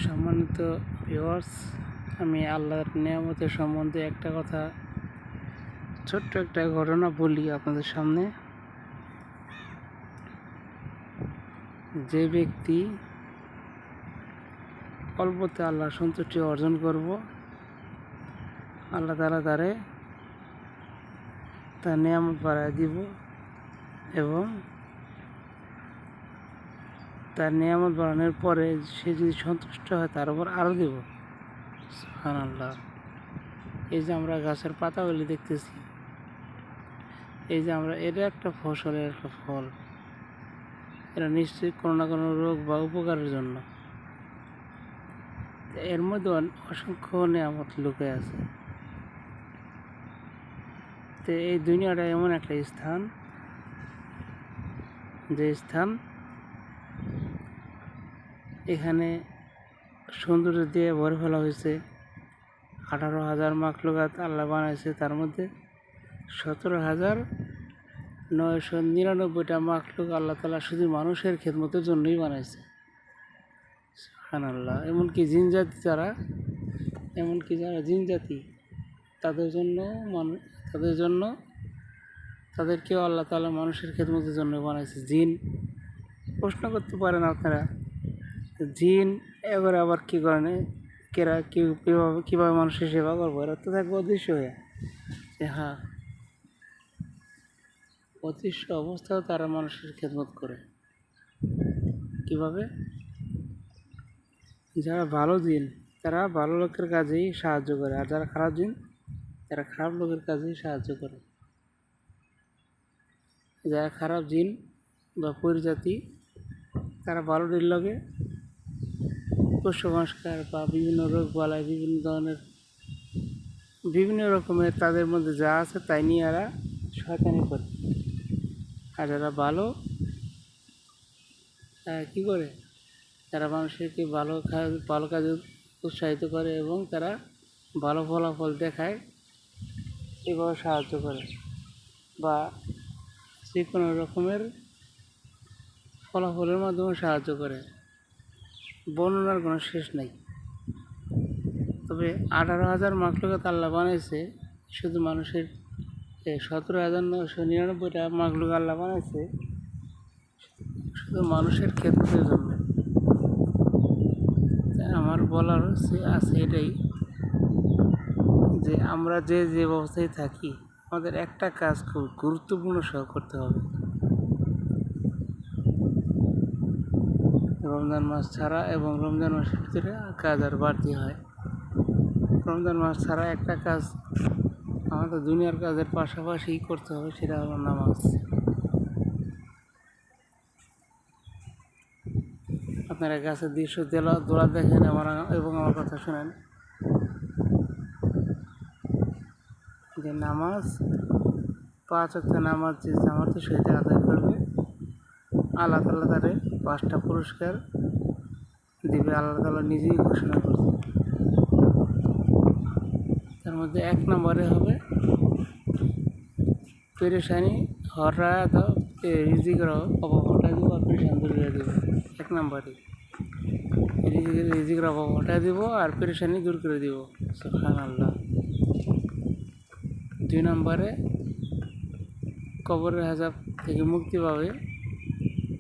সম্মানিত ভিউয়ার্স, আমি আল্লাহর নিয়ামতের সম্বন্ধে একটা কথা, ছোট্ট একটা ঘটনা বলি আপনাদের সামনে। যে ব্যক্তি অল্পতে আল্লাহর সন্তুষ্টি অর্জন করব, আল্লাহ তাআলা তার নিয়ামত বাড়ায় দিব এবং তার নিয়ামত বাড়ানোর পরে সে যদি সন্তুষ্ট হয় তার উপর আরও দেব। সুবহানাল্লাহ। এই যে আমরা গাছের পাতাগুলি দেখতেছি, এই যে এটা একটা ফসলের একটা ফল, এটা নিশ্চয়ই কোনো না কোনো রোগ বা উপকারের জন্য। এর মধ্যে অসংখ্য নিয়ামত লুকে আছে। তো এই দুনিয়াটা এমন একটা স্থান, যে স্থান এখানে সৌন্দর্য দিয়ে ভরে ফেলা হয়েছে। 18,000 মাখলুকাত আল্লাহ বানাইছে, তার মধ্যে 17,999টা মাখলুক আল্লাহ তাআলা শুধু মানুষের খেদমতের জন্যই বানাইছে। সুবহানাল্লাহ। এমনকি যারা জিন জাতি, তাদেরকেও আল্লাহ তাআলা মানুষের খেদমতের জন্য বানাইছে। জিন, প্রশ্ন করতে পারেন আপনারা, জিন এবার আবার কী কারণে কীভাবে মানুষের সেবা করবো? এরা তো থাকবে অদৃশ্য হয়ে, যে হ্যাঁ, অদৃশ্য অবস্থাও তারা মানুষের খেদমত করে। কিভাবে? যারা ভালো জিন তারা ভালো লোকের কাজেই সাহায্য করে, আর যারা খারাপ জিন তারা খারাপ লোকের কাজেই সাহায্য করে। যারা খারাপ জিন বা পরিজাতি, তারা ভালোটির লগে কুসংস্কার বা বিভিন্ন রোগ বালাই, বিভিন্ন রকমের তাদের মধ্যে যা আছে তাই নিয়ে এরা শয়তানি করে। আর যারা ভালো, তারা কী করে? তারা মানুষকে ভালো কাজে উৎসাহিত করে এবং তারা ভালো ফলাফল দেখায়, এভাবে সাহায্য করে, বা যে কোনো রকমের ফলাফলের মাধ্যমে সাহায্য করে। বর্ণনার কোনো শেষ নেই। তবে 18,000 মাখলুকাত আল্লাহ বানাইছে শুধু মানুষের, 17,999টা মাখলুক আল্লাহ বানাইছে শুধু মানুষের খেদমতের জন্য। আমার বলার আছে এটাই, যে আমরা যে অবস্থায় থাকি, আমাদের একটা কাজ খুব গুরুত্বপূর্ণ সহ করতে হবে। রমজান মাস ছাড়া এবং রমজান মাসের ভিতরে কাজ আর বাড়তি হয়। রমজান মাস ছাড়া একটা কাজ আমাদের দুনিয়ার কাজের পাশাপাশি করতে হবে, সেটা হলো নামাজ। আপনারা গাছের দৃশ্য দোলা দেখেন এবং আমার কথা শোনেন, যে নামাজ, 5 ওয়াক্ত নামাজ যে জামাতের সহিত আদায় করবে, আল্লাহ তাআলা তারে 5টা পুরস্কার দিবে। আল্লাহ তাআলা নিজেই ঘোষণা করছে। তার মধ্যে 1 নম্বরে হবে পেরেশানি রিজিকের অভাব হটাই দিব আর পেরেশানি দূর করে দেবো। 1 নম্বরে রিজিকের অভাব হটাই দিব আর পেরেশানি দূর করে দিব। সুবহানাল্লাহ। 2 নম্বরে কবরের আযাব থেকে মুক্তি পাবে।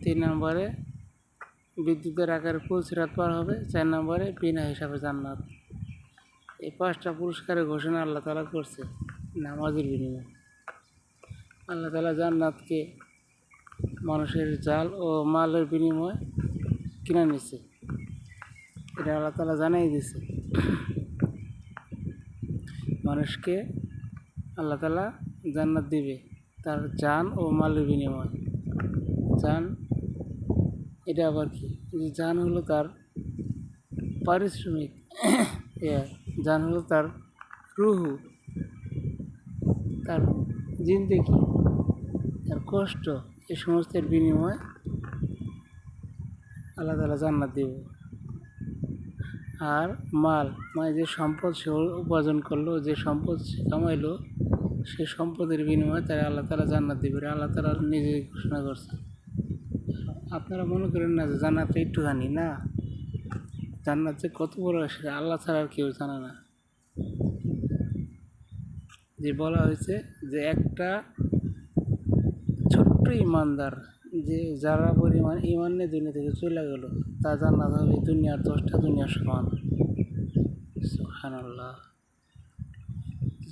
3 নম্বরে বিদ্যুতের আকারে পুল সিরাত পার হবে। 4 নম্বরে বিনা হিসাবে জান্নাত। এই 5টা পুরস্কারের ঘোষণা আল্লাহ তাআলা করছে নামাজের বিনিময়ে। আল্লাহ তাআলা জান্নাতকে মানুষের জাল ও মালের বিনিময়ে কিনে নিছে, এটা আল্লাহ তাআলা জানাই দিছে। মানুষকে আল্লাহ তাআলা জান্নাত দিবে তার জান ও মালের বিনিময়ে। জান, এটা আবার কি? জান হলো তার পারিশ্রমিক, জান হলো তার রুহু, তার জিন্দেগি, তার কষ্ট, এই সমস্তের বিনিময়ে আল্লাহ তাআলা জান্নাত দেব। আর মাল, মানে যে সম্পদ সে উপার্জন করলো, যে সম্পদ সে কামাইলো, সেই সম্পদের বিনিময়ে তারা আল্লাহ তাআলা জান্নাত দেবে। আল্লাহ তাআলা নিজে ঘোষণা করছে। আপনারা মনে করেন না যে জান্নাতটা একটুখানি, না, জান্নাত যে কত বড় সেটা আল্লাহ ছাড়া আর কেউ জানে না। যে বলা হয়েছে যে একটা ছোট্ট ইমানদার যে যারা পরিমাণ ইমান নিয়ে দুনিয়া থেকে চলে গেল, তা জান্নাত হবে দুনিয়ার 10টা দুনিয়ার সমান। সুবহানাল্লাহ।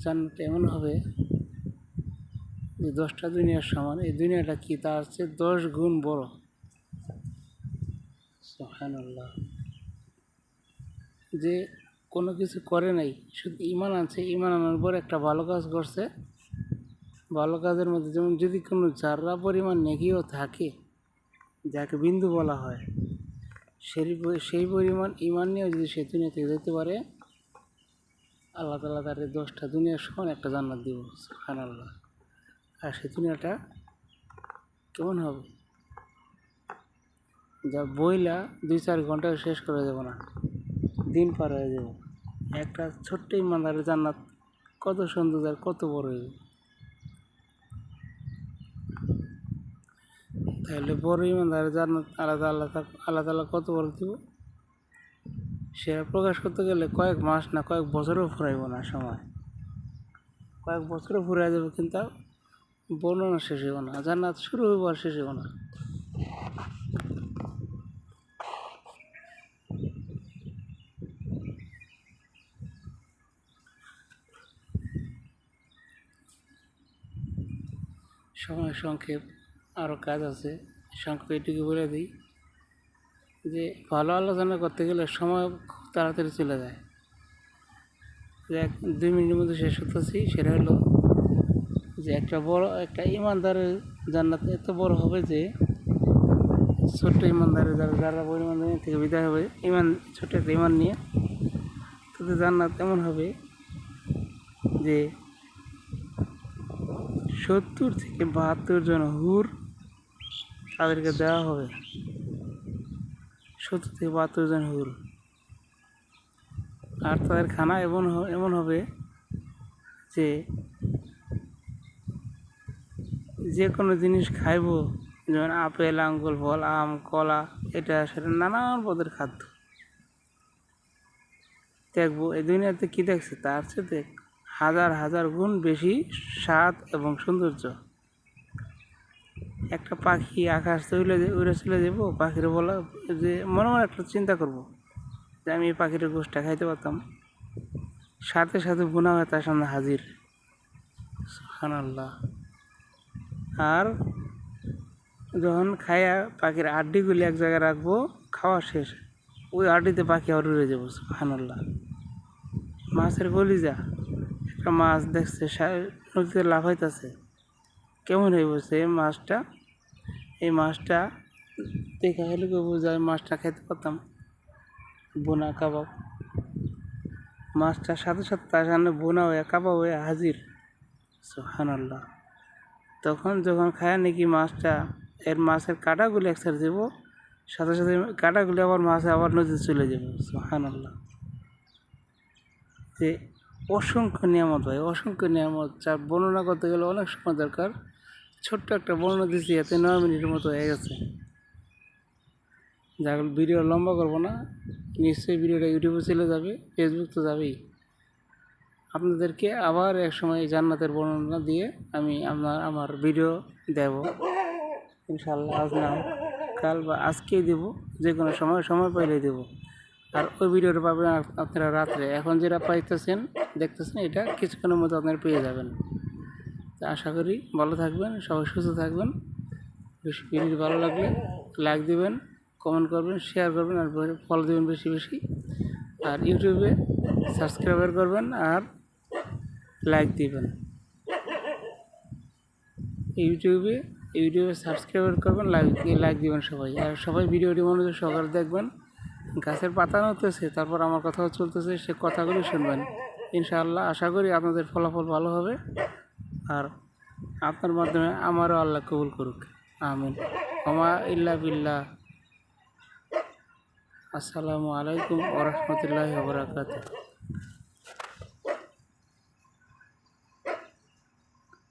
জান্নাত এমন হবে যে 10টা দুনিয়ার সমান। এই দুনিয়াটা কি তার চেয়ে 10 গুণ বড়। সুবহানাল্লাহ। যে কোনো কিছু করে নাই, শুধু ইমান আনছে, ইমান আনার পর একটা ভালো কাজ করছে। ভালো কাজের মধ্যে যেমন যদি কোনো যারা পরিমাণ নেকিও থাকে, যাকে বিন্দু বলা হয়, সেই পরিমাণ ইমান নিয়েও যদি সে দুনিয়া থেকে যেতে পারে, আল্লাহ তাআলা তার 10টা দুনিয়ার সমান একটা জান্নাত দিব। সুবহানাল্লাহ। আর সেই দুনিয়াটা কেমন হবে? যা বইলা 2-4 ঘন্টায় শেষ করা যাবে না, দিন পার হয়ে যাব। একটা ছোট্ট ইমানদারের জান্নাত কত সুন্দর আর কত বড় হইবে। তাহলে বড় ইমানদারের জান্নাত আল্লাহ তাআলা কত বড় দিব, সেটা প্রকাশ করতে গেলে কয়েক মাস না কয়েক বছরও ফুরাইব না সময়। কয়েক বছরও ফুরাই যাবে, কিন্তু বর্ণনা শেষ হইব না। জান্নাত শুরু হইব আর শেষ হইব না। সময় সংক্ষেপ, আরও কাজ আছে। সংক্ষেপে এটুকু বলে দিই যে ভালো আলোচনা করতে গেলে সময় খুব তাড়াতাড়ি চলে যায়। যে 2 মিনিটের মধ্যে শেষ করতেছি, সেটা হলো যে একটা ইমানদারের জান্নাত এত বড় হবে যে ছোট্ট ইমানদারের যারা পরিমাণ থেকে বিদায় হবে ছোট্ট একটা ইমান নিয়ে, তাদের জান্নাত এমন হবে যে 70 থেকে 72 জন হুর তাদেরকে দেওয়া হবে। 70 থেকে 72 জন হুর। আর তাদের খানা এমন হবে যে যে কোনো জিনিস খাইব, যেমন আপেল, আঙ্গুর, ফল, আম, কলা, এটা সেটা নানান পদের খাদ্য দেখবো। এই দুনিয়াতে কী দেখছে তার চেয়ে হাজার হাজার গুণ বেশি স্বাদ এবং সৌন্দর্য। একটা পাখি আকাশ উড়ে চলে যাবো, পাখির বলা যে মনে মনে একটা চিন্তা করব যে আমি এই পাখির গোশটা খাইতে পারতাম, সাথে সাথে বোনা হয়ে তার সামনে হাজির। সুবহানাল্লাহ। আর যখন খাইয়া পাখির হাড্ডিগুলি এক জায়গায় রাখবো, খাওয়া শেষ, ওই হাড্ডিতে পাখি আবার উড়ে যাবো। সুবহানাল্লাহ। মাছের কলিজা, একটা মাছ দেখছে নদীতে লাফাইতেছে, কেমন হয়ে বসে এই মাছটা দেখা হলে কেউ বোঝায় মাছটা খেতে পারতাম, বোনা কাবাব। মাছটার সাথে সাথে তার সামনে বোনা হয়ে কাবাব হয়ে হাজির। সুবহানাল্লাহ। যখন খায় নাকি মাছটা, মাছের কাঁটাগুলি এক সাইড দেবো, সাথে সাথে কাঁটাগুলি আবার নদীতে চলে যাবে। সুবহানাল্লাহ। যে অসংখ্য নিয়ামত হয়, অসংখ্য নিয়ামত, যার বর্ণনা করতে গেলে অনেক সময় দরকার। ছোট্ট একটা বর্ণনা দিচ্ছি, এতে 9 মিনিটের মতো হয়ে গেছে। যাগুলো ভিডিও লম্বা করবো না, নিশ্চয়ই ভিডিওটা ইউটিউবে চলে যাবে, ফেসবুক তো যাবেই। আপনাদেরকে আবার এক সময় জান্নাতের বর্ণনা দিয়ে আমি আমার ভিডিও দেব ইনশাআল্লাহ। আজ না কাল বা আজকেই দেব, যে কোনো সময় পাইলেই দেব। আর ওই ভিডিওটা পাবেন আপনারা রাত্রে। এখন যেটা দেখতেছেন, এটা কিছুক্ষণের মধ্যে আপনারা পেয়ে যাবেন। তা আশা করি ভালো থাকবেন, সবাই সুস্থ থাকবেন। ভিডিওটি ভালো লাগলে লাইক দিবেন, কমেন্ট করবেন, শেয়ার করবেন, আর ফলো দেবেন বেশি বেশি। আর ইউটিউবে সাবস্ক্রাইব করবেন আর লাইক দিবেন। ইউটিউবে সাবস্ক্রাইব করবেন, লাইক দিবেন সবাই। আর সবাই ভিডিওটি মনোযোগ সহকারে দেখবেন। গাছের পাতা নড়তেছে, তারপর আমার কথাও চলতেছে, সে কথাগুলি শুনবেন ইনশাআল্লাহ। আশা করি আপনাদের ফলাফল ভালো হবে, আর আপনার মাধ্যমে আমারও আল্লাহ কবুল করুক। আমিন। ওমা ইল্লা বিল্লাহ। আসসালামু আলাইকুম ওয়া রাহমাতুল্লাহি ওয়া বারাকাতুহু।